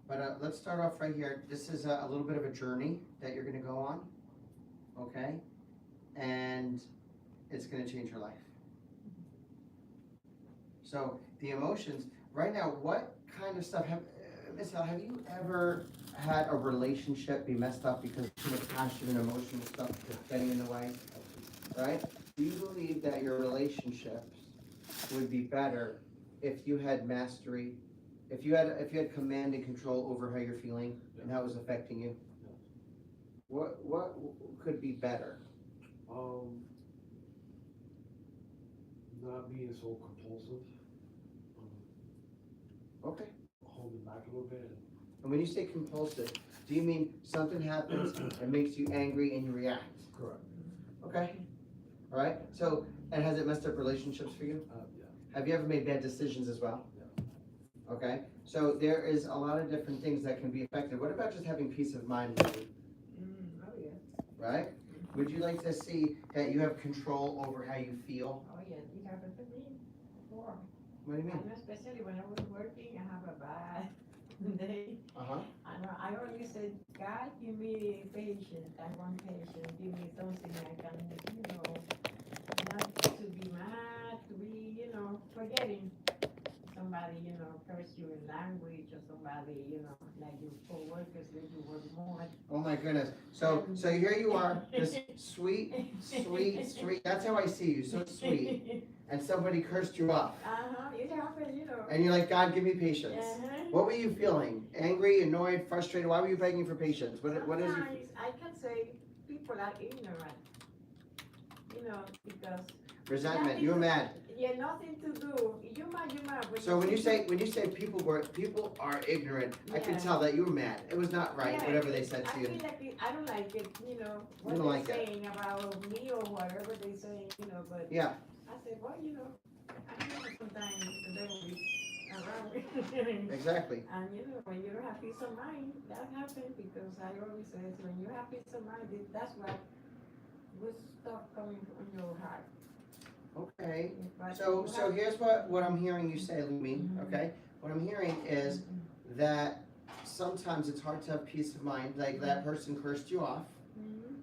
But let's start off right here. This is a little bit of a journey that you're going to go on, okay? And it's going to change your life. So the emotions, right now, what kind of stuff Miss Hel, have you ever had a relationship be messed up because too much passion and emotional stuff is getting in the way, right? Do you believe that your relationships would be better if you had mastery, if you had command and control over how you're feeling and how it was affecting you? What could be better? Um, Not being so compulsive, Okay. holding back a little bit. And when you say compulsive, do you mean something happens and makes you angry and you react? Correct. Okay. All right. So, and has it messed up relationships for you? Yeah. Have you ever made bad decisions as well? Yeah. Okay. So there is a lot of different things that can be affected. What about just having peace of mind, Lily? Oh, yeah. Right? Would you like to see that you have control over how you feel? Oh, yeah, it happened to me before. What do you mean? And especially when I was working, I have a bad day. Uh-huh. And I always said, God, give me patience. I want patience. Give me something I can, not to be mad, to be, forgetting somebody, curse you in language or somebody, like your co-workers let you work more. Oh my goodness. So here you are, this sweet, sweet. That's how I see you, so sweet. And somebody cursed you off. It happens, And you're like, God, give me patience. What were you feeling? Angry, annoyed, frustrated? Why were you begging for patience? What is it? Sometimes I can say people are ignorant, because Resentment. You were mad. yeah, nothing to do. You mad. So when you say people are ignorant, I can Yeah. tell that you were mad. It was not right, Yeah, whatever they said to I you. feel like I don't like it, what You don't they're like it. saying about me or whatever they saying, but Yeah. I said, well, I know sometimes the devil is around me. Exactly. And when you don't have peace of mind, that happens because I always say when you have peace of mind, that's what good stuff coming from your heart. Okay. But So you so have- here's what I'm hearing you say, Lumi. Okay. What I'm hearing is that sometimes it's hard to have peace of mind. Like that person cursed you off, Mhm.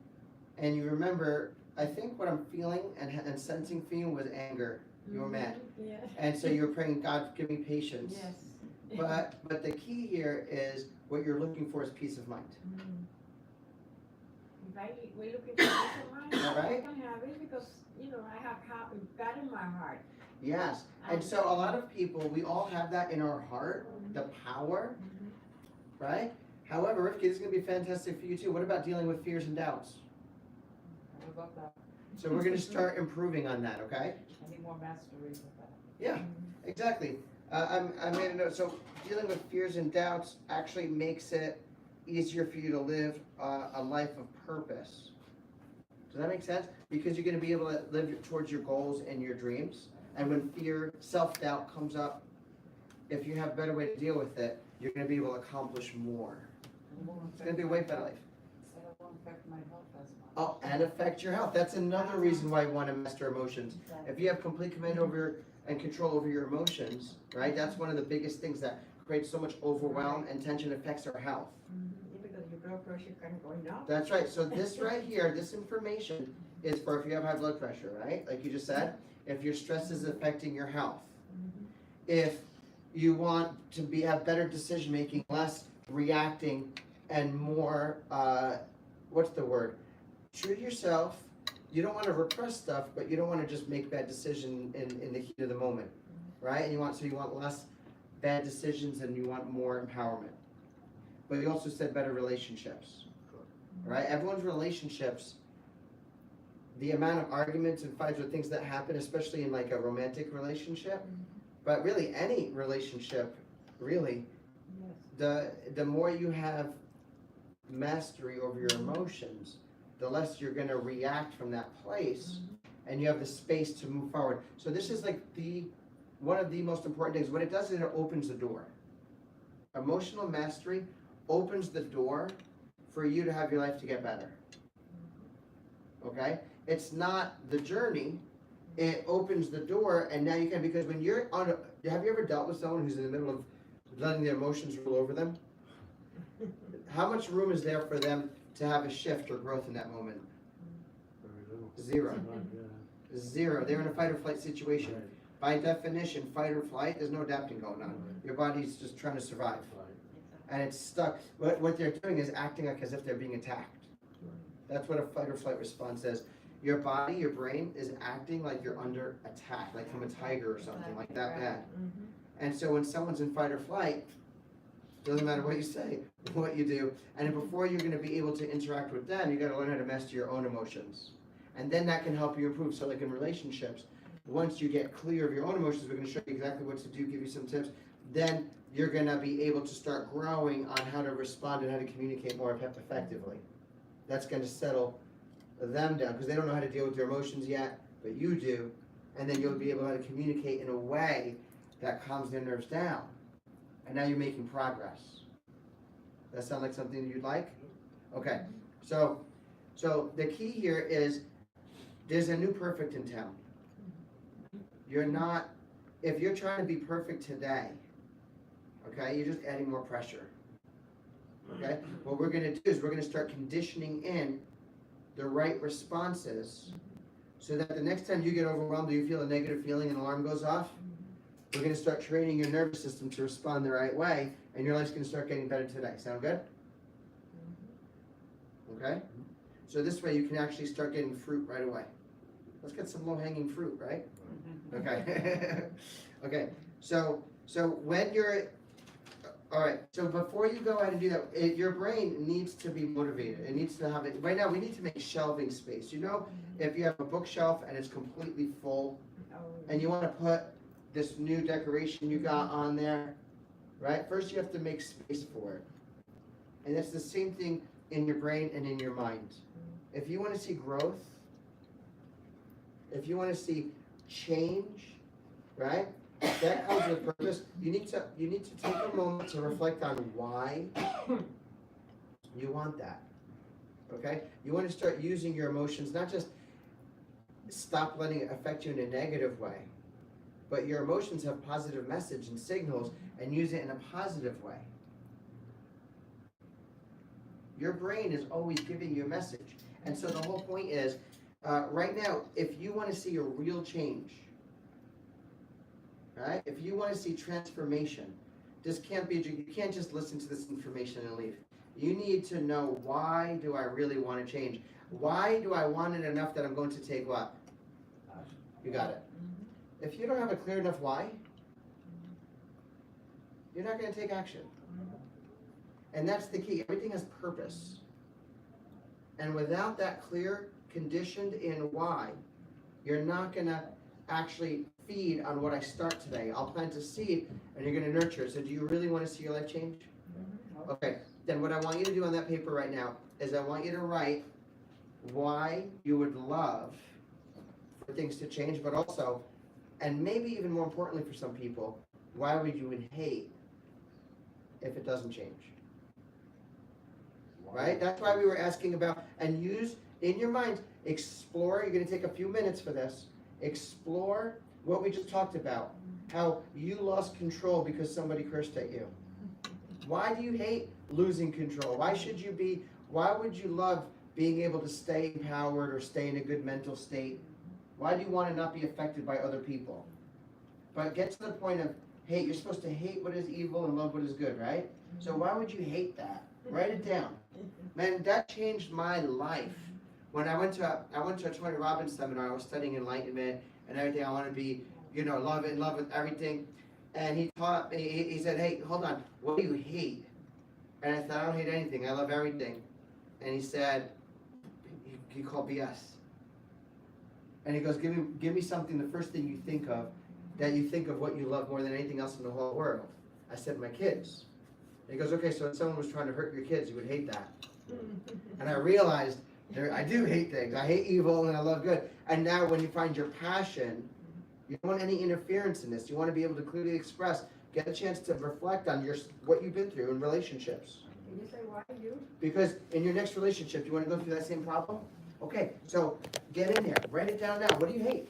and you remember. I think what I'm feeling and sensing for you was anger. You were mad, Yeah. and so you're praying, God, give me patience. Yes. But the key here is what you're looking for is peace of mind. Mhm. If we look at peace of mind, All right. I can have it because I have God in my heart. Yes, and so a lot of people, we all have that in our heart, the power, right? However, Rifki, this is going to be fantastic for you too. What about dealing with fears and doubts? What about that? So we're going to start improving on that, okay? I need more mastery with that. Yeah, exactly. I made a note. So dealing with fears and doubts actually makes it easier for you to live a life of purpose. Does that make sense? Because you're going to be able to live towards your goals and your dreams. And when fear, self-doubt comes up, if you have a better way to deal with it, you're going to be able to accomplish more. It's going to be a way better life. So it won't affect my health as much. Oh, and affect your health. That's another reason why you want to master emotions. If you have complete command over and control over your emotions, right? That's one of the biggest things that creates so much overwhelm and tension, affects our health. Because your blood pressure can go down. That's right. So this right here, this information is for if you have high blood pressure, right? Like you just said, if your stress is affecting your health. If you want to have better decision making, less reacting, and more, what's the word? True to yourself. You don't want to repress stuff, but you don't want to just make bad decisions in the heat of the moment, right? And you want less bad decisions and you want more empowerment. But you also said better relationships, right? Everyone's relationships, the amount of arguments and fights or things that happen, especially in like a romantic relationship, but really any relationship, really, the more you have mastery over your emotions, the less you're going to react from that place, and you have the space to move forward. So this is like one of the most important things. What it does is it opens the door. Emotional mastery opens the door for you to have your life to get better. Okay? It's not the journey. It opens the door, and now you can, because when you're have you ever dealt with someone who's in the middle of letting their emotions rule over them? how much room is there for them to have a shift or growth in that moment? Very little. Zero. Not, yeah. Zero. They're in a fight or flight situation. Right. By definition, fight or flight, there's no adapting going on. Your body's just trying to survive. Right. And it's stuck. What they're doing is acting like as if they're being attacked. That's what a fight or flight response is. Your body, your brain is acting like you're under attack, like from a tiger or something, like that bad. Mhm. And so when someone's in fight or flight, doesn't matter what you say, what you do, and before you're gonna be able to interact with them, you gotta learn how to master your own emotions. And then that can help you improve. So like in relationships, once you get clear of your own emotions, we're gonna show you exactly what to do, give you some tips, then you're gonna be able to start growing on how to respond and how to communicate more effectively. That's gonna settle them down, because they don't know how to deal with their emotions yet, but you do, and then you'll be able to communicate in a way that calms their nerves down. And now you're making progress. That sound like something you'd like? Okay, so the key here is there's a new perfect in town. You're not, if you're trying to be perfect today, okay, you're just adding more pressure. Okay, what we're gonna do is we're gonna start conditioning in the right responses so that the next time you get overwhelmed or you feel a negative feeling and alarm goes off, we're gonna start training your nervous system to respond the right way, and your life's gonna start getting better today. Sound good? Okay? So this way you can actually start getting fruit right away. Let's get some low-hanging fruit, right? Okay. Okay, so when you're, all right, so before you go ahead and do that, your brain needs to be motivated. It needs to have it, right now we need to make shelving space. You know, if you have a bookshelf and it's completely full, Oh, and you wanna put this new decoration you got on there, right? First you have to make space for it. And it's the same thing in your brain and in your mind. If you wanna see growth, if you wanna see change, right? That comes with purpose. You need to take a moment to reflect on why you want that. Okay? You wanna start using your emotions, not just stop letting it affect you in a negative way, but your emotions have positive message and signals, and use it in a positive way. Your brain is always giving you a message. And so the whole point is, right now, if you want to see a real change, right? If you want to see transformation, this can't be, you can't just listen to this information and leave. You need to know, why do I really want to change? Why do I want it enough that I'm going to take what? You got it. If you don't have a clear enough why, you're not going to take action. And that's the key. Everything has purpose. And without that clear, conditioned in why, you're not going to actually feed on what I start today. I'll plant a seed and you're going to nurture it. So do you really want to see your life change? Okay. Then what I want you to do on that paper right now is I want you to write why you would love for things to change, but also, and maybe even more importantly for some people, why would you would hate if it doesn't change? Right? That's why we were asking about, and use in your mind, explore, you're gonna take a few minutes for this, explore what we just talked about, how you lost control because somebody cursed at you. Why do you hate losing control? Why would you love being able to stay empowered or stay in a good mental state? Why do you want to not be affected by other people? But get to the point of hate. You're supposed to hate what is evil and love what is good, right? So why would you hate that? Write it down. Man, that changed my life. When I went to a Tony Robbins seminar, I was studying enlightenment and everything. I want to be, in love with everything. And he taught me, he said, hey, hold on, what do you hate? And I said, I don't hate anything, I love everything. And he said, he called BS. And he goes, give me something, the first thing you think of, that you think of what you love more than anything else in the whole world. I said, my kids. And he goes, okay, so if someone was trying to hurt your kids, you would hate that. And I realized, I do hate things. I hate evil and I love good. And now when you find your passion, you don't want any interference in this. You want to be able to clearly express, get a chance to reflect on what you've been through in relationships. Can you say why you? Because in your next relationship, you want to go through that same problem? Okay, so get in there, write it down now. What do you hate?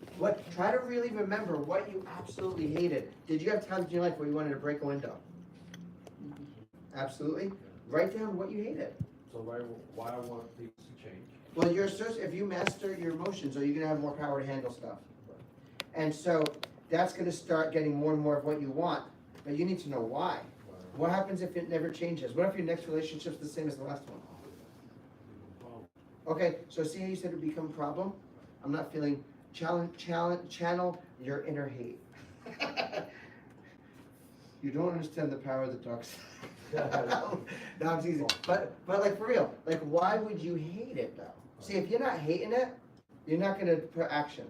Try to really remember what you absolutely hated. Did you have times in your life where you wanted to break a window? Absolutely. Write down what you hated. So why I want things to change. Well, if you master your emotions, are you gonna have more power to handle stuff? And so that's gonna start getting more and more of what you want, but you need to know why. What happens if it never changes? What if your next relationship's the same as the last one? Okay, so see how you said it become a problem? I'm not feeling channel your inner hate. You don't understand the power of the dark side. No, I'm teasing. But like for real, like why would you hate it though? See, if you're not hating it, you're not gonna put action.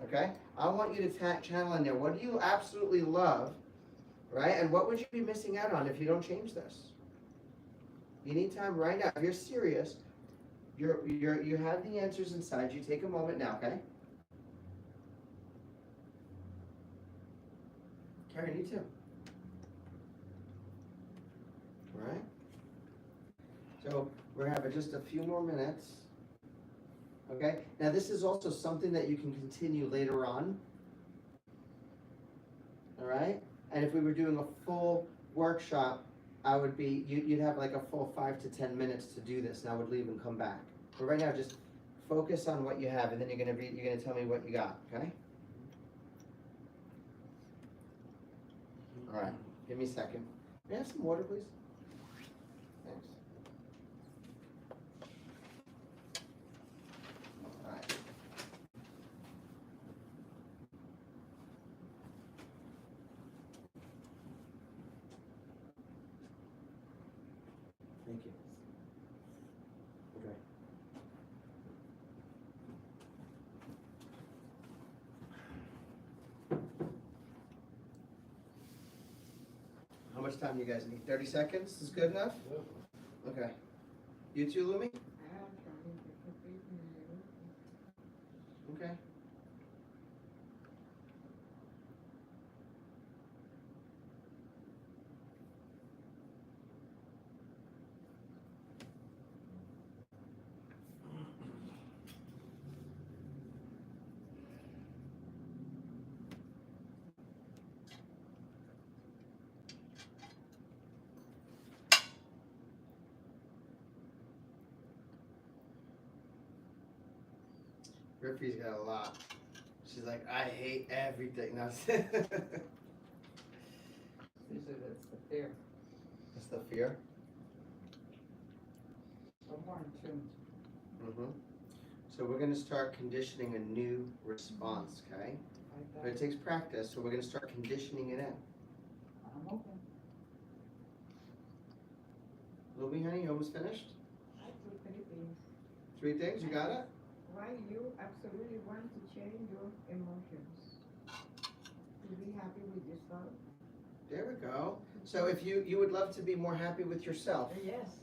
Okay? I want you to channel in there. What do you absolutely love, right? And what would you be missing out on if you don't change this? You need time right now. If you're serious, you have the answers inside you. Take a moment now, okay? Karen, you too. All right? So we're having just a few more minutes. Okay? Now this is also something that you can continue later on. All right? And if we were doing a full workshop, you'd have like a full 5 to 10 minutes to do this, and I would leave and come back. But right now, just focus on what you have, and then you're gonna tell me what you got, okay? All right, give me a second. May I have some water, please? Thanks. All right. Thank you. Okay. How much time do you guys need? 30 seconds is good enough? Okay. You too, Lumi? Okay. Ripley's got a lot. She's like, I hate everything. No, Usually that's the fear. that's the fear. We're more in tune. Mm-hmm. So we're gonna start conditioning a new response, okay? Like But that. it takes practice, so we're gonna start conditioning it in. I'm open. Lumi, honey, you almost finished? I do 3 things. 3 things, you got it? Why you absolutely want to change your emotions. To be happy with yourself. There we go. So if you would love to be more happy with yourself. Yes,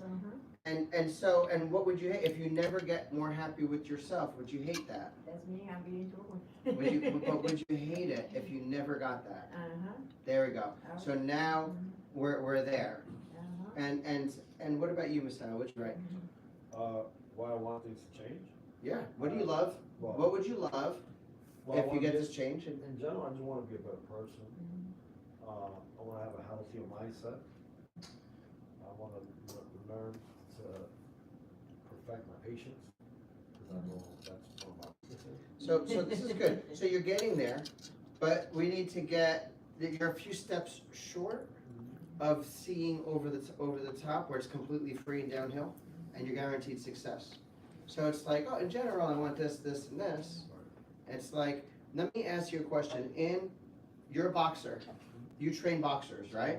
And what would you hate if you never get more happy with yourself? Would you hate that? That's me, I'm being true. But would you hate it if you never got that? Uh-huh. There we go. So now we're there. Uh-huh. And what about you, Messiah? What'd you write? Why I want things to change? Yeah. What do you love? Well, What would you love well, I if you wanna get be- this change? In general, I just wanna be a better person. I wanna have a healthier mindset. I wanna learn to perfect my patience, cause I know that's one of my weaknesses. So this is good. So you're getting there, but we need to you're a few steps short of seeing over the top where it's completely free and downhill, and you're guaranteed success. So it's like, oh, in general, I want this, this, and this. It's like, let me ask you a question. You're a boxer. You train boxers, right?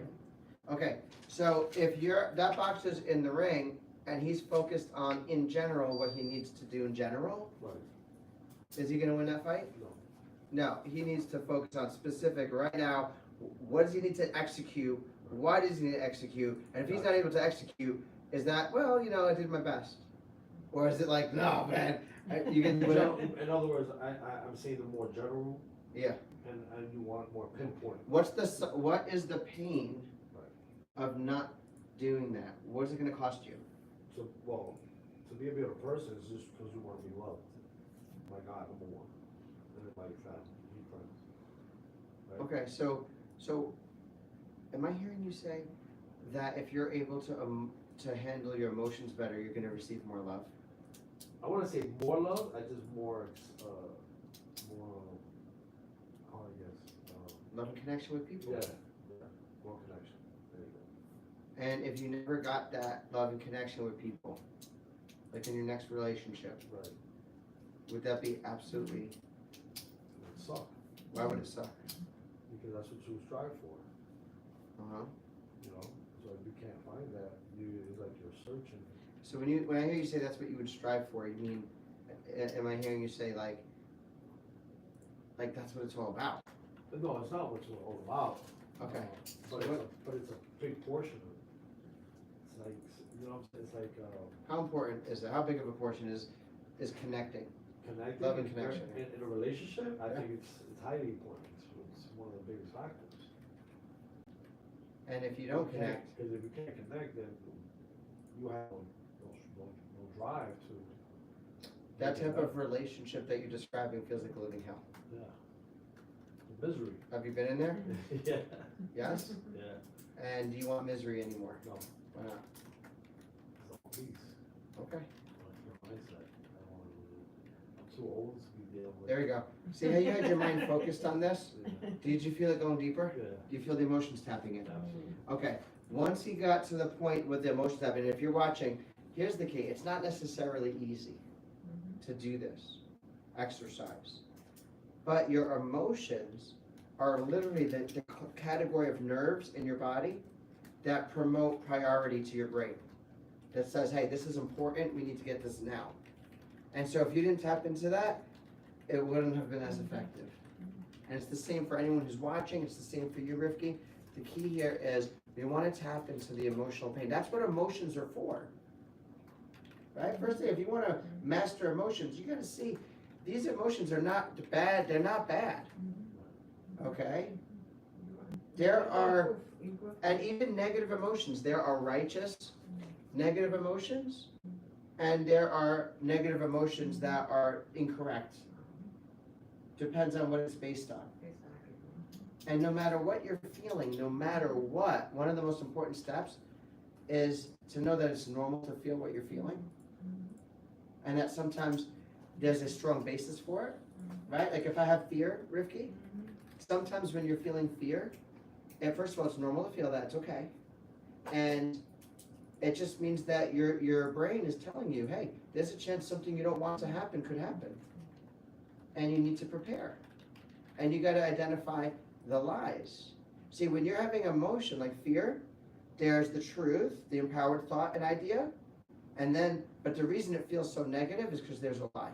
Okay, so if that boxer's in the ring and he's focused on, in general, what he needs to do in general, Right. is he gonna win that fight? No. No, he needs to focus on specific right now. What does he need to execute? Why does he need to execute? And if he's not able to execute, is that, well, I did my best? Or is it like, no, man, you can do it? In other words, I'm saying the more general. Yeah. And you want more pinpoint. What is the pain of not doing that? What is it gonna cost you? So, well, to be a better person is just because you want to be loved by God, number one, and then by your family, your friends. Right? Okay, so am I hearing you say, that if you're able to handle your emotions better, you're gonna receive more love? I wanna say more love, I just more, more, how I guess, Love and connection with people. yeah, more connection, there you go. And if you never got that love and connection with people, like in your next relationship, Right, would that be absolutely, it suck, why would it suck? because that's what you strive for, Uh-huh. you know, so if you can't find that, it's like you're searching. So when I hear you say that's what you would strive for, you mean, am I hearing you say like that's what it's all about? But no, it's not what you're all about. Okay. But it's a big portion of it. It's like, you know what I'm saying, it's like, How important is it? How big of a portion is connecting? connecting. Love and connection. In a relationship, I Yeah. think it's highly important, it's one of the biggest factors. And if you don't connect, Because if you can't connect, then you have no drive to. that make it type of better. relationship that you're describing feels like a living hell. Yeah. The misery. Have you been in there? Yeah. Yes? Yeah, And do you want misery anymore? no, Why not? it's all peace. Okay, Like your mindset. I don't wanna I'm too old to be dealing with. there you go. See how you had your mind focused on this? Yeah, Did you feel it going deeper? yeah, Do you feel the emotions tapping in? absolutely. Okay, once he got to the point with the emotions happening, if you're watching, here's the key, it's not necessarily easy to do this exercise. But your emotions are literally the category of nerves in your body that promote priority to your brain. That says, hey, this is important, we need to get this now. And so if you didn't tap into that, it wouldn't have been as effective. And it's the same for anyone who's watching, it's the same for you, Rifki. The key here is we want to tap into the emotional pain. That's what emotions are for. Right? First thing, if you want to master emotions, you got to see these emotions are not bad, they're not bad. Okay? There are, and even negative emotions, there are righteous negative emotions, and there are negative emotions that are incorrect. Depends on what it's based on. And no matter what you're feeling, no matter what, one of the most important steps is to know that it's normal to feel what you're feeling. And that sometimes there's a strong basis for it, right? Like if I have fear, Rifki, sometimes when you're feeling fear, and first of all, it's normal to feel that, it's okay. And it just means that your brain is telling you, hey, there's a chance something you don't want to happen could happen. And you need to prepare. And you gotta identify the lies. See, when you're having emotion like fear, there's the truth, the empowered thought and idea, and then, but the reason it feels so negative is because there's a lie.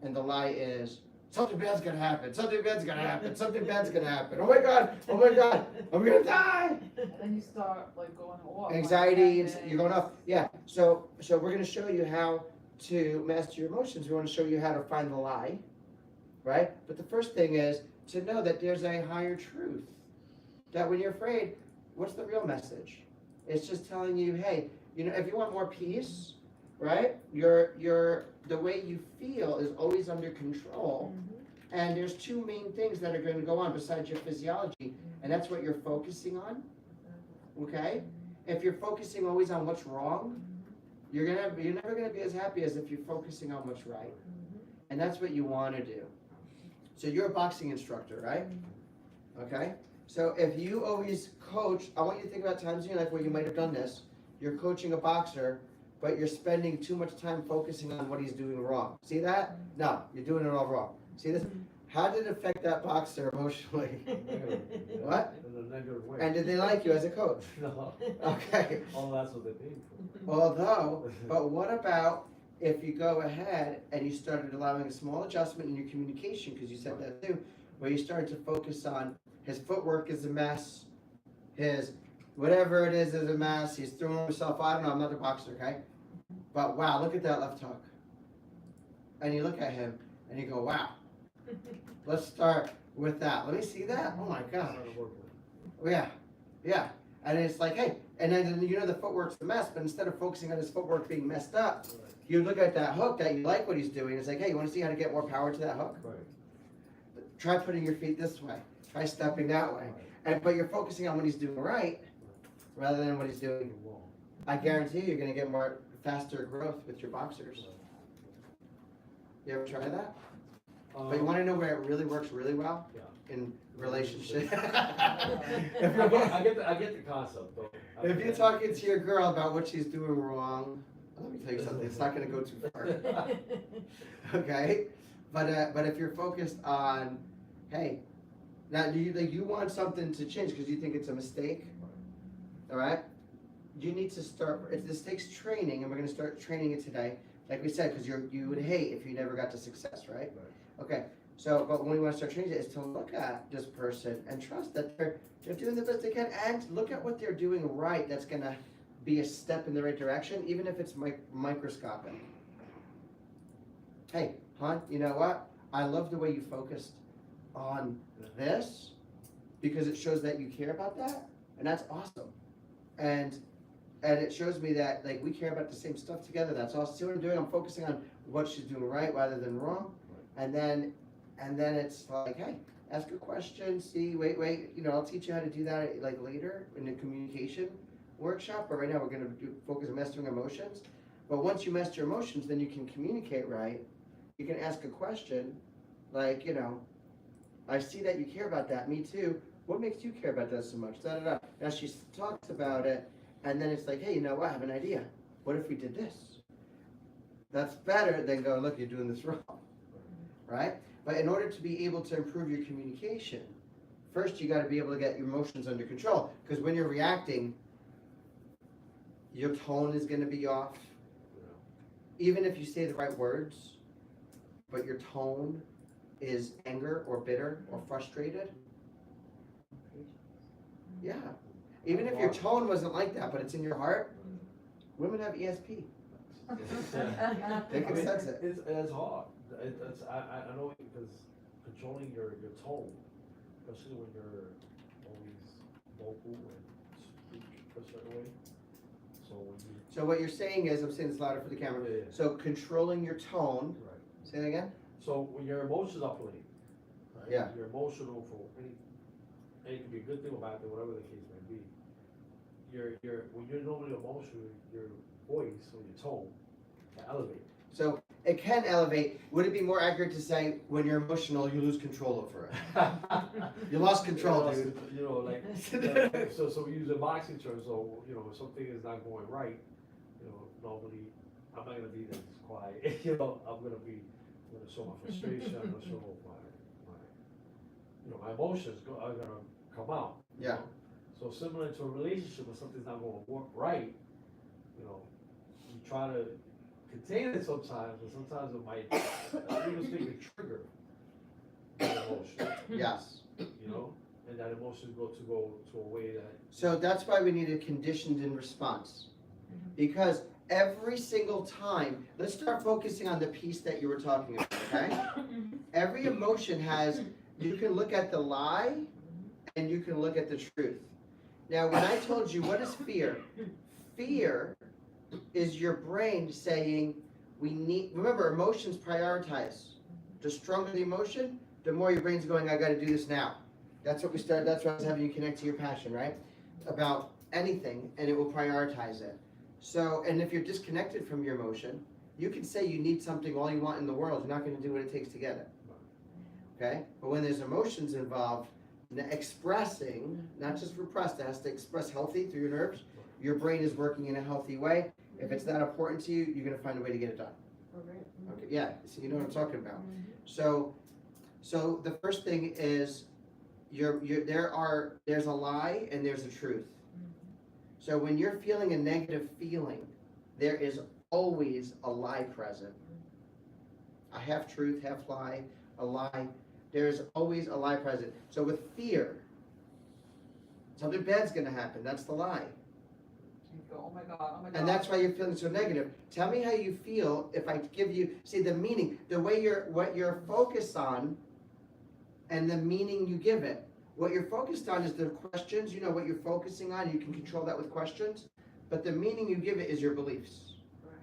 And the lie is, something bad's gonna happen, something bad's gonna happen, something bad's gonna happen, oh my God, I'm gonna die! And then you start like going off. Anxiety, like, and you're going off, yeah, so we're gonna show you how to master your emotions. We wanna show you how to find the lie, right? But the first thing is to know that there's a higher truth. That when you're afraid, what's the real message? It's just telling you, hey, you know, if you want more peace, right? The way you feel is always under control. And there's two main things that are going to go on besides your physiology, and that's what you're focusing on. Okay? If you're focusing always on what's wrong, you're never gonna be as happy as if you're focusing on what's right. And that's what you want to do. So you're a boxing instructor, right? Okay? So if you always coach, I want you to think about times in your life where you might have done this. You're coaching a boxer, but you're spending too much time focusing on what he's doing wrong. See that? No, you're doing it all wrong. See this? How did it affect that boxer emotionally? What? In a negative way. And did they like you as a coach? No. Okay. All that's what they paid for. Although, but what about if you go ahead and you started allowing a small adjustment in your communication, because you said that too, where you started to focus on his footwork is a mess, his whatever it is a mess, he's throwing himself, I don't know, I'm not a boxer, okay? But wow, look at that left hook. And you look at him and you go, wow, let's start with that. Let me see that. Oh my gosh. Yeah. And it's like, hey, and then you know the footwork's a mess, but instead of focusing on his footwork being messed up, you look at that hook that you like what he's doing. It's like, hey, you want to see how to get more power to that hook? Right. Try putting your feet this way. Try stepping that way. But you're focusing on what he's doing right, rather than what he's doing. You're wrong. I guarantee you're gonna get more faster growth with your boxers. You ever try that? But you wanna know where it really works really well? Yeah. In relationship. I If you're, get the concept though. if you're talking to your girl about what she's doing wrong, let me tell you something, it's not gonna go too far, okay? But if you're focused on, hey, now do you want something to change because you think it's a mistake, all right? You need to start, this takes training, and we're gonna start training it today, like we said, because you would hate if you never got to success, right? Okay, so, but when we wanna start training it, is to look at this person and trust that they're doing the best they can, and look at what they're doing right, that's gonna be a step in the right direction, even if it's microscopic. Hey, hon, you know what? I love the way you focused on this, because it shows that you care about that, and that's awesome. And it shows me that, like, we care about the same stuff together, that's awesome. See what I'm doing? I'm focusing on what she's doing right rather than wrong. And then it's like, hey, ask a question, see, wait, you know, I'll teach you how to do that like later in the communication workshop, but right now we're gonna focus on mastering emotions. But once you master emotions, then you can communicate right. You can ask a question, like, you know, I see that you care about that, me too. What makes you care about that so much? Da, da, da. Now she talks about it, and then it's like, hey, you know what, I have an idea. What if we did this? That's better than going, look, you're doing this wrong, right? But in order to be able to improve your communication, first you gotta be able to get your emotions under control. Because when you're reacting, your tone is gonna be off. Even if you say the right words, but your tone is anger or bitter or frustrated. Yeah. Even if your tone wasn't like that, but it's in your heart, women have ESP. They can sense it. It's hard. I know because controlling your tone, especially when you're always vocal and speak a certain way. So when you. So what you're saying is, I'm saying this louder for the camera. Yeah. So controlling your tone. Right. Say that again. So when your emotions are playing, right? Yeah. You're emotional for any, and it can be a good thing or bad thing, whatever the case may be. When you're normally emotional, your voice or your tone can elevate. So it can elevate. Would it be more accurate to say when you're emotional, you lose control over it? You lost control, dude. You know, like, so we use a boxing term, so, you know, if something is not going right, you know, normally, I'm not gonna be this quiet, you know, I'm gonna show my frustration, I'm gonna show my emotions are gonna come out. you Yeah. know? So similar to a relationship, when something's not gonna work right, you know, you try to contain it sometimes, but sometimes it might, biggest thing can trigger that emotion, Yes. you know? And that emotion go to a way that. So that's why we need a conditioned in response. Because every single time, let's start focusing on the piece that you were talking about, okay? Every emotion has, you can look at the lie and you can look at the truth. Now, when I told you, what is fear? Fear is your brain saying, remember, emotions prioritize. The stronger the emotion, the more your brain's going, I gotta do this now. That's what that's why I was having you connect to your passion, right? About anything, and it will prioritize it. So, and if you're disconnected from your emotion, you can say you need something all you want in the world, you're not gonna do what it takes to get it. Okay? But when there's emotions involved, expressing, not just repressed, it has to express healthy through your nerves, your brain is working in a healthy way. If it's that important to you, you're gonna find a way to get it done. Okay, yeah, so you know what I'm talking about. So the first thing is, there's a lie and there's a truth. So when you're feeling a negative feeling, there is always a lie present. A half truth, half lie, a lie. There's always a lie present. So with fear, something bad's gonna happen. That's the lie. You go, oh my God. And that's why you're feeling so negative. Tell me how you feel if I give you, see the meaning, the way what you're focused on and the meaning you give it. What you're focused on is the questions, you know what you're focusing on, you can control that with questions, but the meaning you give it is your beliefs. Right.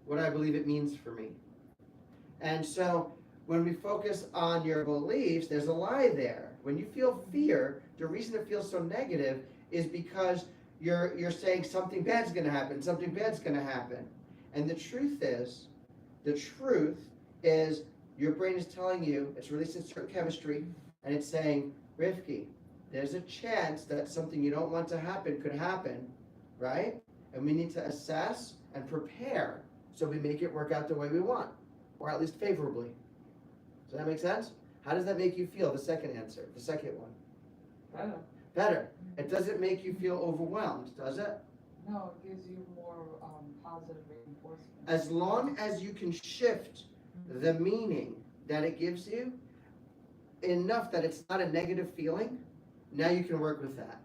What I believe it means for me. And so when we focus on your beliefs, there's a lie there. When you feel fear, the reason it feels so negative is because you're saying something bad's gonna happen, something bad's gonna happen. And the truth is your brain is telling you, it's releasing certain chemistry, and it's saying, Rivki, there's a chance that something you don't want to happen could happen, right? And we need to assess and prepare so we make it work out the way we want, or at least favorably. Does that make sense? How does that make you feel, the second answer, the second one? Better. Better. It doesn't make you feel overwhelmed, does it? No, it gives you more, positive reinforcement. As long as you can shift the meaning that it gives you enough that it's not a negative feeling, now you can work with that.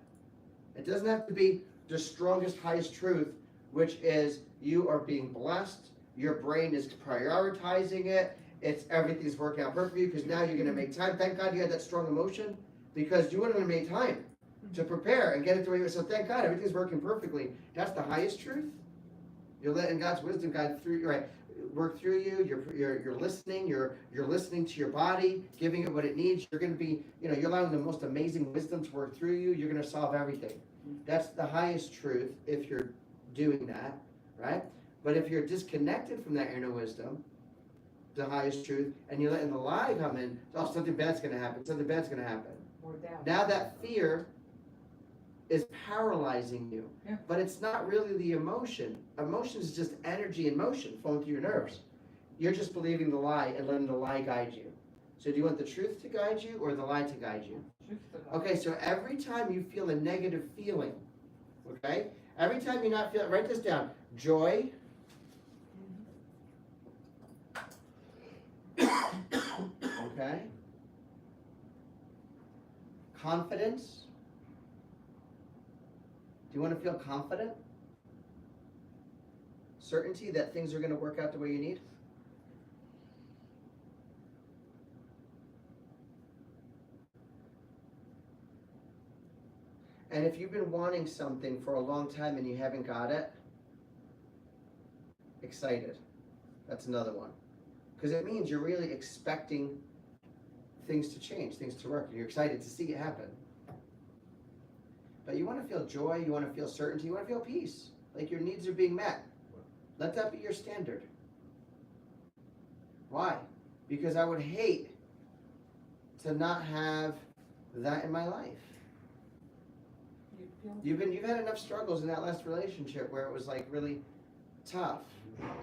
It doesn't have to be the strongest, highest truth, which is you are being blessed, your brain is prioritizing it, everything's working out perfect for you, because now you're gonna make time. Thank God you had that strong emotion, because you wouldn't have made time to prepare and get it the way you, so thank God everything's working perfectly. That's the highest truth. You're letting God's wisdom guide through, right, work through you. You're listening. You're listening to your body, giving it what it needs. You're going to be, you're allowing the most amazing wisdom to work through you. You're going to solve everything. That's the highest truth if you're doing that, right? But if you're disconnected from that inner wisdom, the highest truth, and you're letting the lie come in, oh, something bad's going to happen. Something bad's going to happen. More doubt. Now that fear is paralyzing you. Yeah. But it's not really the emotion. Emotion is just energy in motion flowing through your nerves. You're just believing the lie and letting the lie guide you. So do you want the truth to guide you or the lie to guide you? Truth to God. Okay, so every time you feel a negative feeling, okay? Every time you're not feeling, write this down. Joy. Okay? Confidence. Do you want to feel confident? Certainty that things are going to work out the way you need? And if you've been wanting something for a long time and you haven't got it, excited. That's another one. Because it means you're really expecting things to change, things to work, and you're excited to see it happen. But you want to feel joy, you want to feel certainty, you want to feel peace. Like your needs are being met. Let that be your standard. Why? Because I would hate to not have that in my life. You feel You've had enough struggles in that last relationship where it was like really tough.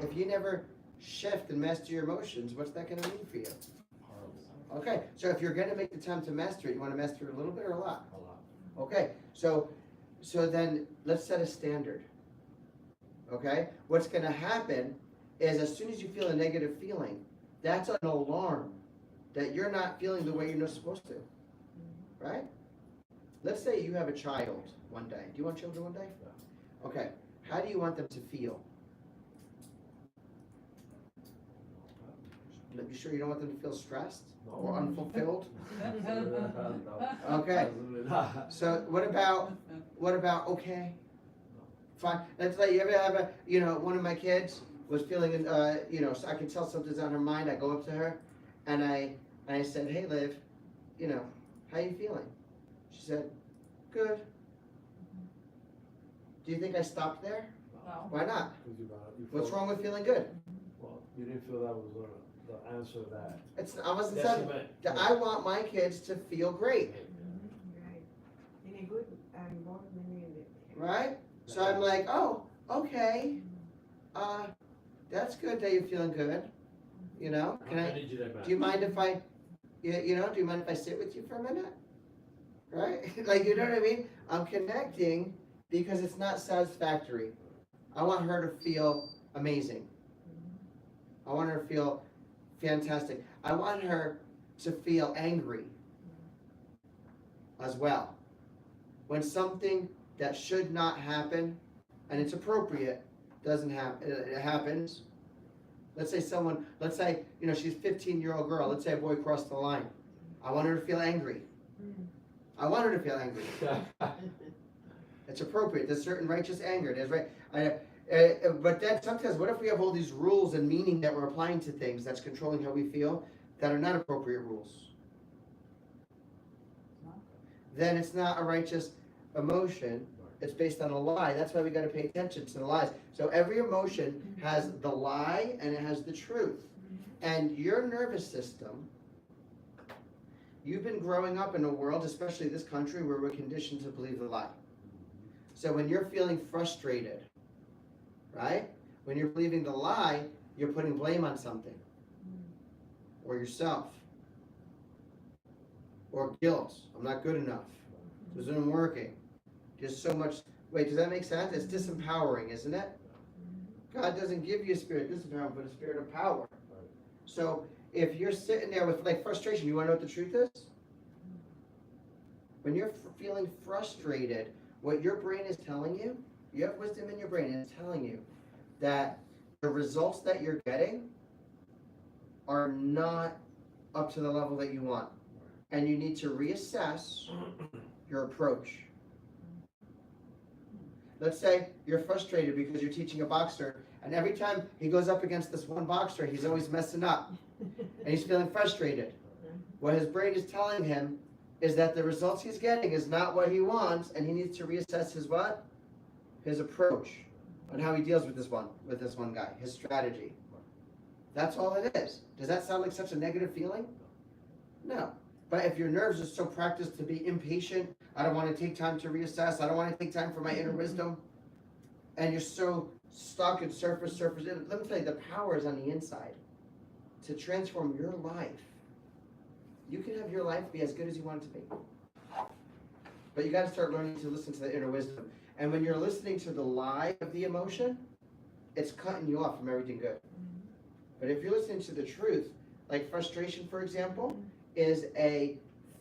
If you never shift and master your emotions, what's that going to mean for you? Horrible. Okay, so if you're going to make the time to master it, you want to master it a little bit or a lot? A lot. Okay, so then let's set a standard. Okay, what's going to happen is as soon as you feel a negative feeling, that's an alarm that you're not feeling the way you're not supposed to, right? Let's say you have a child one day. Do you want children one day? Yeah. Okay, how do you want them to feel? You sure you don't want them to feel stressed or unfulfilled? No. Okay. Absolutely not. So what about okay? Fine. Let's say you ever have one of my kids was feeling, so I can tell something's on her mind. I go up to her and I said, hey Liv, how you feeling? She said, good. Do you think I stopped there? No. Why not? You What's felt- wrong with feeling good? Well, you didn't feel that was the answer to that. I wasn't Yes, saying, you meant- that I want my kids to feel great, Right. In a good environment in it. right? So I'm like, oh, okay, that's good that you're feeling good, Can I, need you there, man. do you mind if I, do you mind if I sit with you for a minute? Right? Like, you know what I mean? I'm connecting because it's not satisfactory. I want her to feel amazing. I want her to feel fantastic. I want her to feel angry as well. When something that should not happen, and it's appropriate, doesn't happen, it happens. Let's say she's a 15-year-old girl, let's say a boy crossed the line. I want her to feel angry. I want her to feel angry. It's appropriate, there's certain righteous anger, there's right. But then sometimes, what if we have all these rules and meaning that we're applying to things that's controlling how we feel that are not appropriate rules? Then it's not a righteous emotion, it's based on a lie. That's why we gotta pay attention to the lies. So every emotion has the lie and it has the truth. And your nervous system, you've been growing up in a world, especially this country, where we're conditioned to believe the lie. So when you're feeling frustrated, right? When you're believing the lie, you're putting blame on something. Or yourself. Or guilt. I'm not good enough. This isn't working. There's so much. Wait, does that make sense? It's disempowering, isn't it? God doesn't give you a spirit of disempowerment, but a spirit of power. So if you're sitting there with like frustration, you want to know what the truth is? When you're feeling frustrated, what your brain is telling you, you have wisdom in your brain, and it's telling you that the results that you're getting are not up to the level that you want. And you need to reassess your approach. Let's say you're frustrated because you're teaching a boxer, and every time he goes up against this one boxer, he's always messing up, and he's feeling frustrated. What his brain is telling him is that the results he's getting is not what he wants, and he needs to reassess his what? His approach on how he deals with this one guy, his strategy. That's all it is. Does that sound like such a negative feeling? No. But if your nerves are so practiced to be impatient, I don't want to take time to reassess, I don't want to take time for my inner wisdom, and you're so stuck at surface, let me tell you, the power is on the inside to transform your life. You can have your life be as good as you want it to be. But you got to start learning to listen to the inner wisdom. And when you're listening to the lie of the emotion, it's cutting you off from everything good. But if you're listening to the truth, like frustration, for example, is a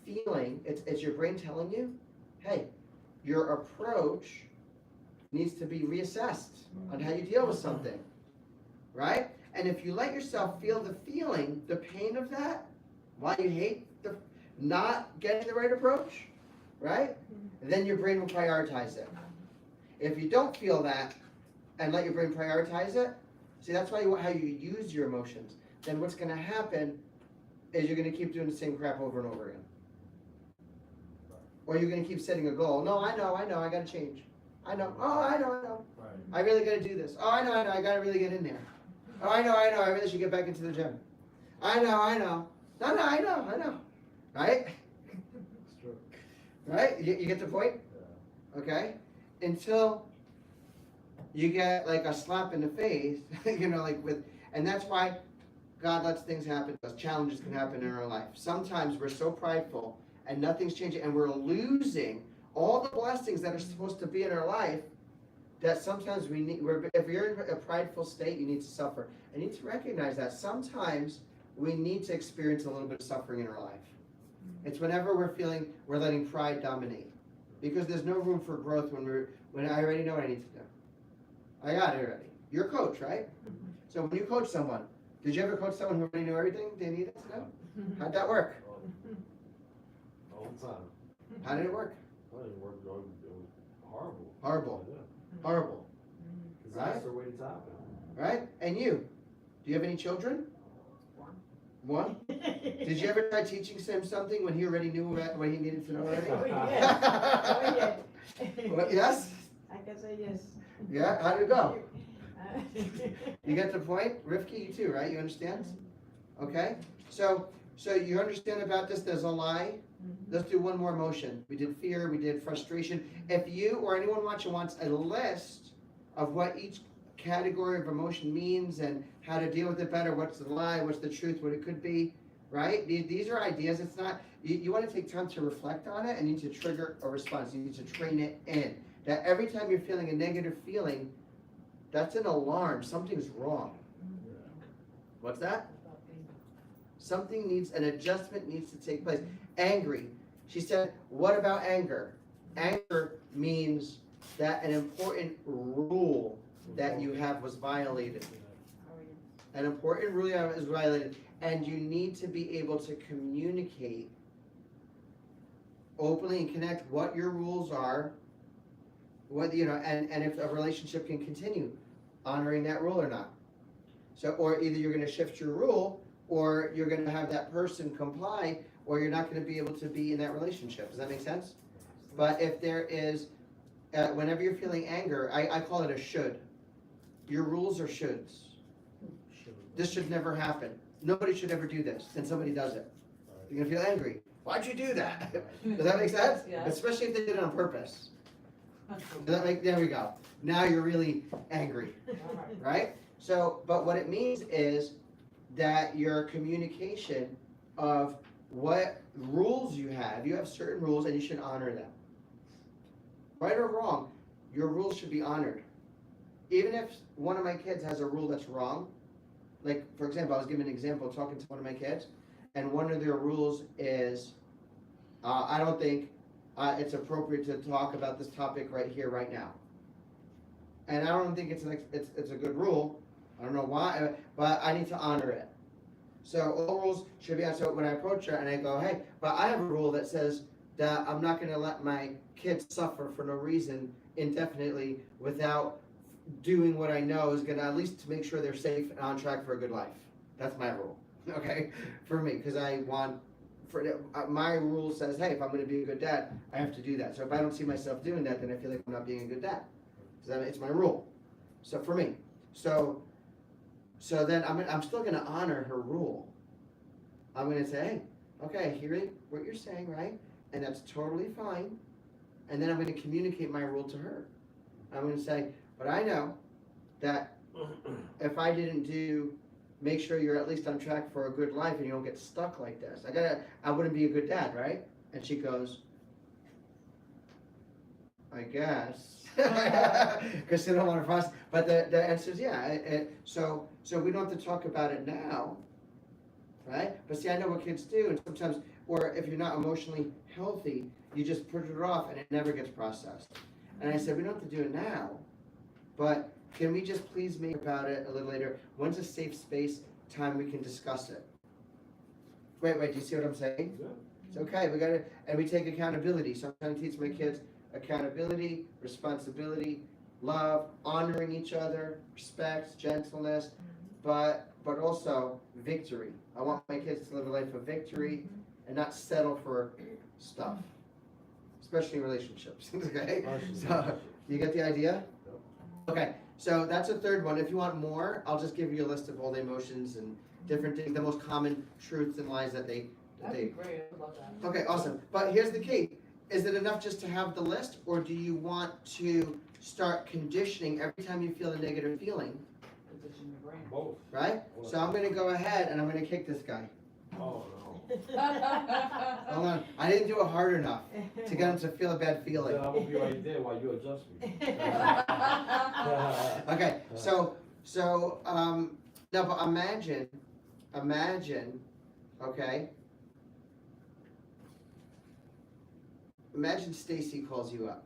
feeling, it's your brain telling you, hey, your approach needs to be reassessed on how you deal with something, right? And if you let yourself feel the feeling, the pain of that, why you hate the not getting the right approach, right? Then your brain will prioritize it. If you don't feel that and let your brain prioritize it, see, that's why how you use your emotions. Then what's going to happen is you're going to keep doing the same crap over and over again. Or you're going to keep setting a goal. No, I know, I got to change. I know, oh, I know. Right. I really got to do this. Oh, I know, I got to really get in there. Oh, I know, I really should get back into the gym. I know. No, I know. Right? It's true. Right? You get the point? Yeah. Okay? Until you get like a slap in the face, and that's why God lets things happen, because challenges can happen in our life. Sometimes we're so prideful and nothing's changing, and we're losing all the blessings that are supposed to be in our life, that sometimes if you're in a prideful state, you need to suffer. And you need to recognize that sometimes we need to experience a little bit of suffering in our life. It's whenever we're letting pride dominate. Because there's no room for growth when I already know what I need to do. I got it already. You're a coach, right? So when you coach someone, did you ever coach someone who already knew everything they needed to know? How'd that work? All the time. How did it work? Well, it worked. It was horrible. Horrible. Yeah. Horrible. Disaster waiting to happen. Right? And you? Do you have any children? One? Did you ever try teaching him something when he already knew what he needed to know already? Oh, yeah. What, yes? I can say yes. Yeah? How did it go? You get the point? Rivki, you too, right? You understand? Okay? So you understand about this, there's a lie. Let's do one more emotion. We did fear, we did frustration. If you or anyone watching wants a list of what each category of emotion means and how to deal with it better, what's the lie, what's the truth, what it could be, right? These are ideas. It's not, you want to take time to reflect on it, and you need to trigger a response. You need to train it in. That every time you're feeling a negative feeling, that's an alarm. Something's wrong. What's that? An adjustment needs to take place. Angry. She said, what about anger? Anger means that an important rule that you have was violated. An important rule you have is violated. And you need to be able to communicate openly and connect what your rules are, and if a relationship can continue honoring that rule or not. So, or either you're going to shift your rule, or you're going to have that person comply, or you're not going to be able to be in that relationship. Does that make sense? But if there is whenever you're feeling anger, I call it a should. Your rules are shoulds. This should never happen. Nobody should ever do this, and somebody does it. You're gonna feel angry. Why'd you do that? Does that make sense? Yeah. Especially if they did it on purpose. Does that make, there we go. Now you're really angry, right? So, but what it means is that your communication of what rules you have certain rules and you should honor them. Right or wrong, your rules should be honored. Even if one of my kids has a rule that's wrong, like, for example, I was giving an example talking to one of my kids, and one of their rules is, I don't think it's appropriate to talk about this topic right here, right now. And I don't think it's a good rule. I don't know why, but I need to honor it. So all rules should be honored. So when I approach her and I go, hey, but I have a rule that says that I'm not gonna let my kids suffer for no reason indefinitely without doing what I know is gonna at least to make sure they're safe and on track for a good life. That's my rule, okay, for me, because I want, my rule says, hey, if I'm gonna be a good dad, I have to do that. So if I don't see myself doing that, then I feel like I'm not being a good dad. So it's my rule. So for me, so then I'm still gonna honor her rule. I'm gonna say, hey, okay, I hear what you're saying, right? And that's totally fine. And then I'm gonna communicate my rule to her. I'm gonna say, but I know that if I didn't make sure you're at least on track for a good life and you don't get stuck like this, I wouldn't be a good dad, right? And she goes, I guess. Because she don't want to fuss. But the answer is yeah. So we don't have to talk about it now, right? But see, I know what kids do, and sometimes, or if you're not emotionally healthy, you just put it off and it never gets processed. And I said, we don't have to do it now, but can we just please make about it a little later? When's a safe space time we can discuss it? Wait, do you see what I'm saying? Yeah. It's okay, and we take accountability. So I'm trying to teach my kids accountability, responsibility, love, honoring each other, respect, gentleness, but also victory. I want my kids to live a life of victory and not settle for stuff, especially in relationships, okay? So, you get the idea? Okay, so that's a third one. If you want more, I'll just give you a list of all the emotions and different things, the most common truths and lies that they. That'd be great, I love that. Okay, awesome. But here's the key. Is it enough just to have the list, or do you want to start conditioning every time you feel a negative feeling, Position your brain. Both. right? So I'm gonna go ahead and I'm gonna kick this guy. Oh, Hold on, I didn't do it hard enough to get him to feel a bad no. feeling. Then I will be right there while you adjust me. Okay, so, no, but imagine, okay? Imagine Stacy calls you up.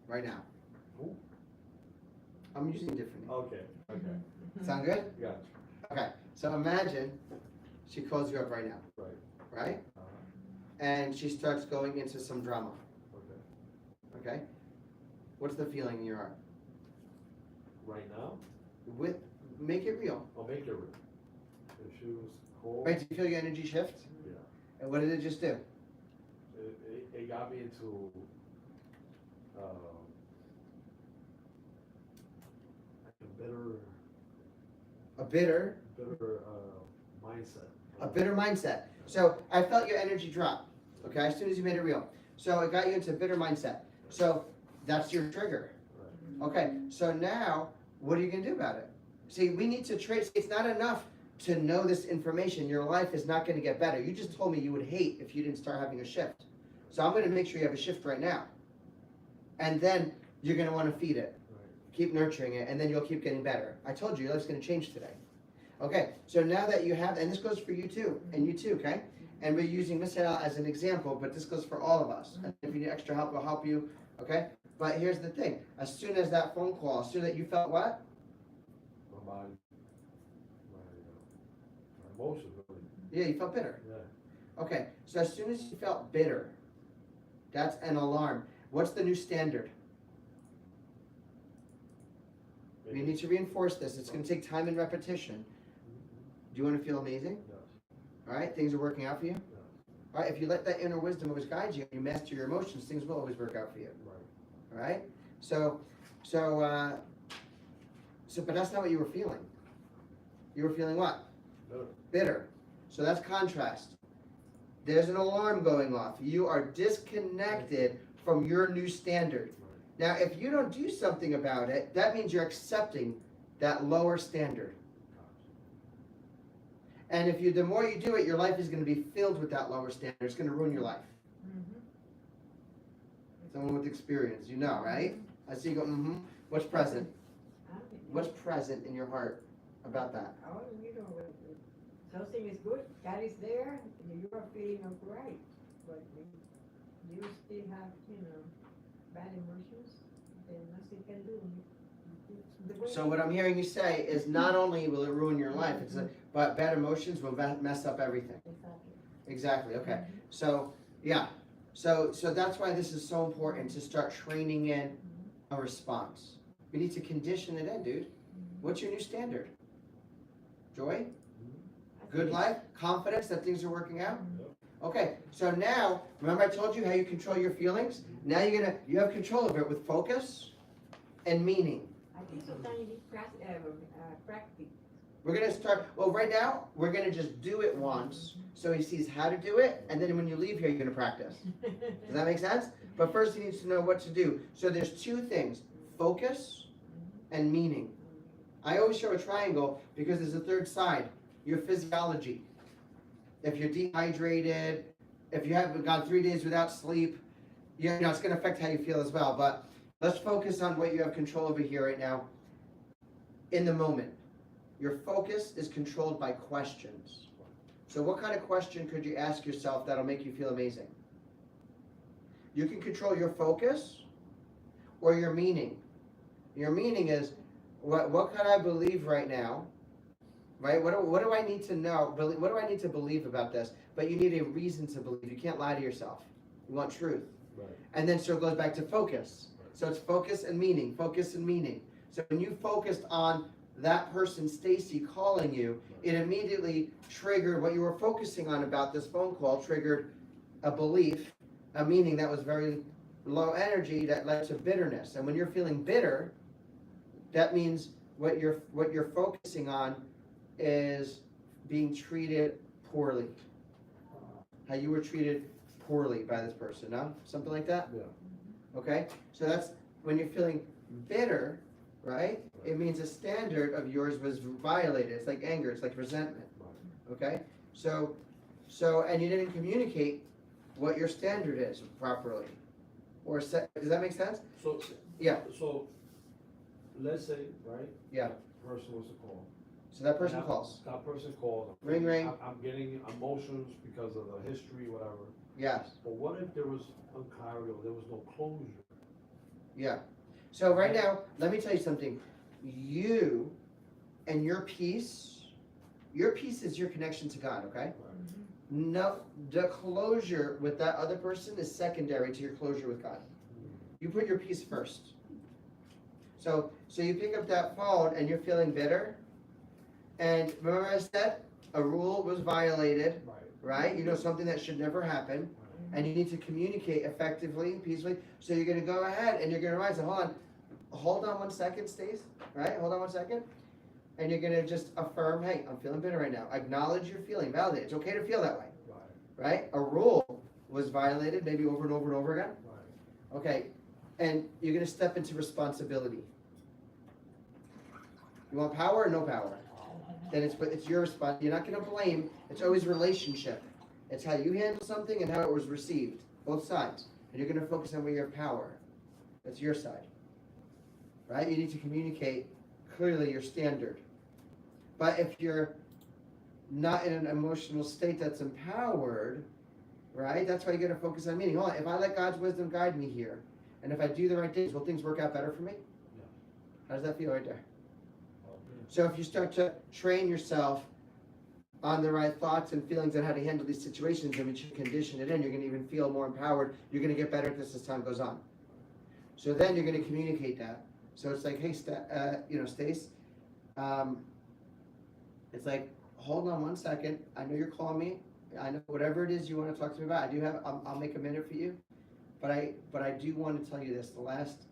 Right now. Who? I'm using different names. Okay, Sound good? gotcha, Okay, so imagine she calls you up right now, right. right? And she starts going into some drama, Okay. okay? What's the feeling in your heart? Right now, Make it real. I'll make it real. If she was cold, Right, do you feel your energy shift? yeah, And what did it just do? it got me into, like A bitter mindset. A bitter mindset. So I felt your energy drop, okay, as soon as you made it real. So it got you into a bitter mindset. So that's your trigger. Right. Okay, so now, what are you gonna do about it? See, we need to trace, it's not enough to know this information. Your life is not gonna get better. You just told me you would hate if you didn't start having a shift. So I'm gonna make sure you have a shift right now. And then you're gonna wanna feed it. Right. Keep nurturing it, and then you'll keep getting better. I told you, your life's gonna change today. Okay, so now that you have, and this goes for you too, and you too, okay? And we're using Miss Hale as an example, but this goes for all of us. And if you need extra help, we'll help you, okay? But here's the thing, as soon as that phone call, as soon as you felt what? My body, my emotions, really. Yeah, you felt bitter. Yeah. Okay, so as soon as you felt bitter, that's an alarm. What's the new standard? We need to reinforce this. It's gonna take time and repetition. Do you wanna feel amazing? Yes. All right, things are working out for you? Yes. Alright, if you let that inner wisdom always guide you, you master your emotions, things will always work out for you. Right. Alright? But that's not what you were feeling. You were feeling what? Better. Bitter. So that's contrast. There's an alarm going off. You are disconnected from your new standard. Right. Now, if you don't do something about it, that means you're accepting that lower standard. And if you, the more you do it, your life is going to be filled with that lower standard. It's going to ruin your life. Someone with experience, you know, right? I see you go, mm-hmm. What's present? What's present in your heart about that? Oh, you know, something is good, God is there, you are feeling alright, but you still have, bad emotions, then nothing can do. So what I'm hearing you say is not only will it ruin your life, but bad emotions will mess up everything. Exactly. Exactly, okay. So, yeah. So that's why this is so important to start training in a response. We need to condition it in, dude. What's your new standard? Joy? Good life? Confidence that things are working out? Okay, so now, remember I told you how you control your feelings? Now you have control of it with focus and meaning. I think sometimes you need practice. We're gonna start, well, right now, we're gonna just do it once, so he sees how to do it, and then when you leave here, you're gonna practice. Does that make sense? But first he needs to know what to do. So there's two things, focus and meaning. I always show a triangle because there's a third side, your physiology. If you're dehydrated, if you haven't gone 3 days without sleep, it's gonna affect how you feel as well. But let's focus on what you have control over here right now, in the moment. Your focus is controlled by questions. So what kind of question could you ask yourself that'll make you feel amazing? You can control your focus or your meaning. Your meaning is, what can I believe right now? Right? What do I need to know? What do I need to believe about this? But you need a reason to believe. You can't lie to yourself. You want truth. Right. And then so it goes back to focus. So it's focus and meaning, focus and meaning. So when you focused on that person, Stacy, calling you, it immediately triggered what you were focusing on about this phone call, triggered a belief, a meaning that was very low energy that led to bitterness. And when you're feeling bitter, that means what you're focusing on is being treated poorly. How you were treated poorly by this person, no? Something like that? Yeah. Okay? So that's when you're feeling bitter, right? It means a standard of yours was violated. It's like anger, it's like resentment. Right. Okay? So and you didn't communicate what your standard is properly. Does that make sense? So. Yeah. So, let's say, right? Yeah. Person was to call. So that person And calls. That person calls. Ring, ring. I'm getting emotions because of the history, whatever. Yes. But what if there was unclarity or there was no closure? Yeah. So right now, let me tell you something. You and your peace is your connection to God, okay? Right. No, the closure with that other person is secondary to your closure with God. You put your peace first. So you pick up that phone and you're feeling bitter. And remember I said a rule was violated, Right. right? You know, something that should never happen. And you need to communicate effectively, peacefully. So you're gonna go ahead and you're gonna rise. Hold on 1 second, Stace. Right? Hold on 1 second. And you're gonna just affirm, hey, I'm feeling bitter right now. Acknowledge your feeling, validate. It's okay to feel that way. Right. Right? A rule was violated, maybe over and over and over again. Right. Okay. And you're gonna step into responsibility. You want power or no power? Then it's your response. You're not gonna blame. It's always relationship. It's how you handle something and how it was received, both sides. And you're gonna focus on where you have power. That's your side. Right? You need to communicate clearly your standard. But if you're not in an emotional state that's empowered, right? That's why you gotta focus on meaning. Hold on, if I let God's wisdom guide me here, and if I do the right things, will things work out better for me? Yeah. How does that feel right there? Okay. So if you start to train yourself on the right thoughts and feelings and how to handle these situations, and you condition it in, you're gonna even feel more empowered. You're gonna get better at this as time goes on. So then you're gonna communicate that. So it's like, hey, Stace, it's like, hold on 1 second. I know you're calling me. I know whatever it is you wanna talk to me about, I do have, I'll make a minute for you. But I do wanna tell you this, the last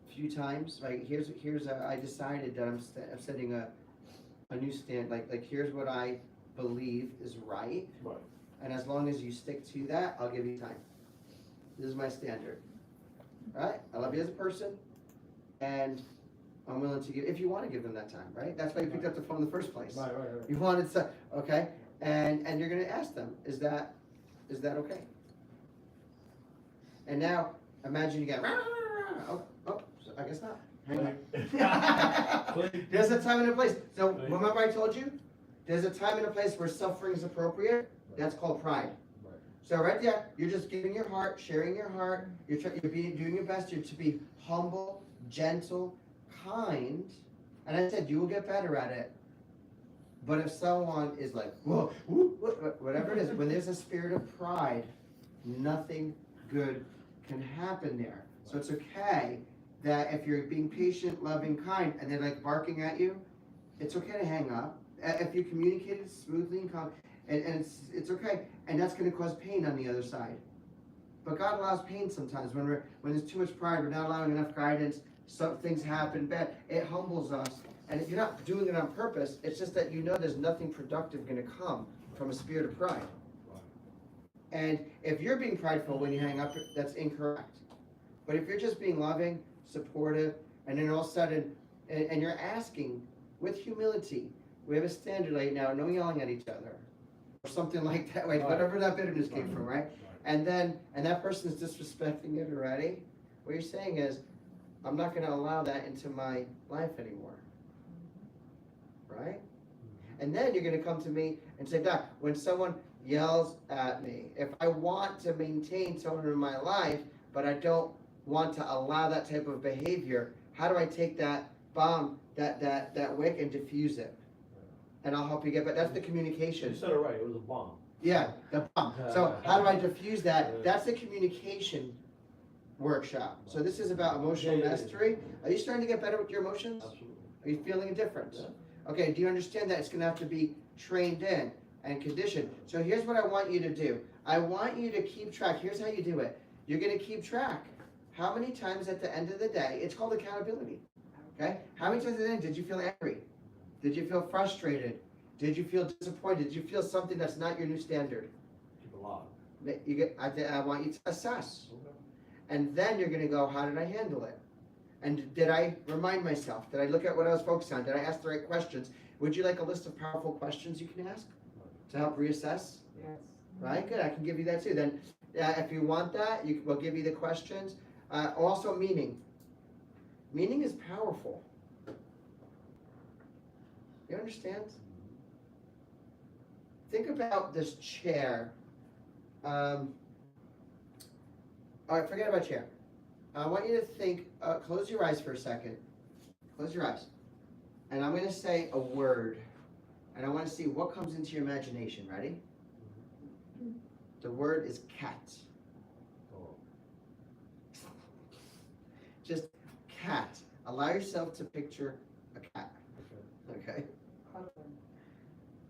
few times, like, I decided that I'm setting a new stand, like, here's what I believe is right. Right. And as long as you stick to that, I'll give you time. This is my standard. Alright, I love you as a person, and I'm willing to give, if you wanna give them that time, right? That's why you picked up the phone in the first place. Right. You wanted to, okay, and you're gonna ask them, is that okay? And now, imagine you get, oh, I guess not. Hang on. There's a time and a place. So remember I told you, there's a time and a place where suffering is appropriate. That's called pride. Right. So right there, you're just giving your heart, sharing your heart. You're doing your best. You're to be humble, gentle, kind. And I said you will get better at it. But if someone is like, whoa, whatever it is, when there's a spirit of pride, nothing good can happen there. So it's okay that if you're being patient, loving, kind, and they're like barking at you, it's okay to hang up. If you communicate it smoothly and calm, and it's okay, and that's going to cause pain on the other side. But God allows pain sometimes when there's too much pride, we're not allowing enough guidance. Some things happen bad. It humbles us, and if you're not doing it on purpose, it's just that you know there's nothing productive going to come from a spirit of pride. And if you're being prideful when you hang up, that's incorrect. But if you're just being loving, supportive, and then all of a sudden, and you're asking with humility, we have a standard right now, no yelling at each other, or something like that, like whatever that bitterness came from, right? And that person is disrespecting it already. What you're saying is, I'm not gonna allow that into my life anymore, right? And then you're gonna come to me and say, Doc, when someone yells at me, if I want to maintain someone in my life, but I don't want to allow that type of behavior, how do I take that bomb, that wick, and diffuse it? And I'll help you get, but that's the communication. You said it right, it was a bomb. Yeah, the bomb. So how do I diffuse that? That's the communication workshop. So this is about emotional mastery. Are you starting to get better with your emotions? Absolutely. Are you feeling a difference? Yeah. Okay, do you understand that it's gonna have to be trained in and conditioned? So here's what I want you to do. I want you to keep track. Here's how you do it. You're gonna keep track. How many times at the end of the day, it's called accountability, okay? How many times at the end did you feel angry? Did you feel frustrated? Did you feel disappointed? Did you feel something that's not your new standard? Keep it log. I want you to assess. Okay. And then you're gonna go, how did I handle it? And did I remind myself? Did I look at what I was focused on? Did I ask the right questions? Would you like a list of powerful questions you can ask to help reassess? Yes. Right, good, I can give you that too. Then, if you want that, we'll give you the questions. Also meaning. Meaning is powerful. You understand? Think about this chair. All right, forget about chair. I want you to think, close your eyes for a second. Close your eyes. And I'm gonna say a word. And I wanna see what comes into your imagination. Ready? The word is cat. Oh. Just cat. Allow yourself to picture a cat. Okay?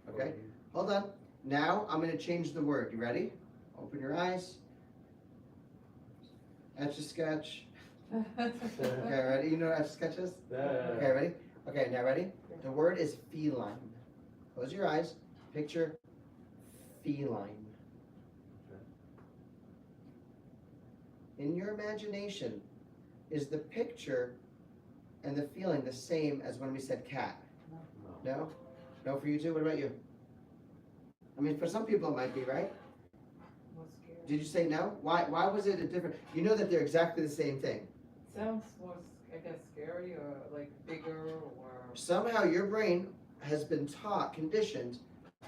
Okay? Hold on. Now I'm gonna change the word. You ready? Open your eyes. Etch a sketch. Okay, ready? You know what etch a sketch is? Okay, ready? Okay, now ready? The word is feline. Close your eyes. Picture feline. In your imagination, is the picture and the feeling the same as when we said cat? No. No? No for you too? What about you? I mean, for some people it might be, right? Was scary. Did you say no? Why was it a different? You know that they're exactly the same thing. Sounds more, I guess, scary or like bigger or. Somehow your brain has been taught, conditioned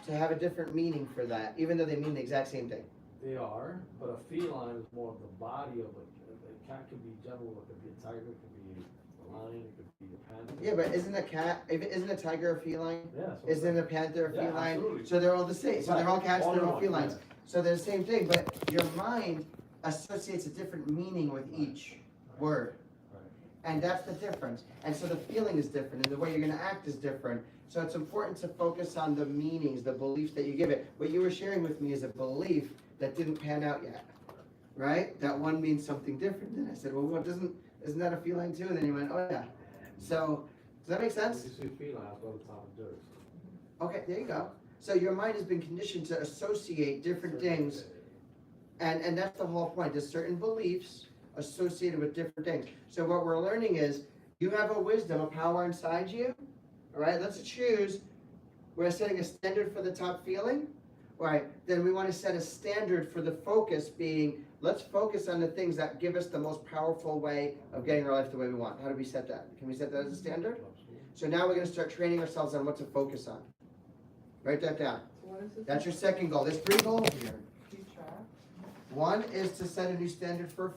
to have a different meaning for that, even though they mean the exact same thing. They are, but a feline is more of the body of a cat could be general, it could be a tiger, it could be a lion, it could be a panther. Yeah, but isn't a tiger a feline? Yeah, that's what I'm Isn't a panther a Yeah, feline? absolutely. So they're all the same. So they're all cats, All they're in all one, felines. yeah. So they're the same thing, but your mind associates a different meaning with each word. Right. And that's the difference. And so the feeling is different and the way you're gonna act is different. So it's important to focus on the meanings, the beliefs that you give it. What you were sharing with me is a belief that didn't pan out yet, right? That one means something different. Then I said, well, isn't that a feeling too? And then you went, oh yeah. So, does that make sense? You see feline, I thought it's on dirt. Okay, there you go. So your mind has been conditioned to associate different things, and that's the whole point. There's certain beliefs associated with different things. So what we're learning is, you have a wisdom, a power inside you, all right? Let's choose, we're setting a standard for the top feeling, all right? Then we want to set a standard for the focus being, let's focus on the things that give us the most powerful way of getting our life the way we want. How do we set that? Can we set that as a standard? So now we're gonna start training ourselves on what to focus on. Write that down. So what is this? That's your second goal. There's 3 goals here. Keep track. One is to set a new standard for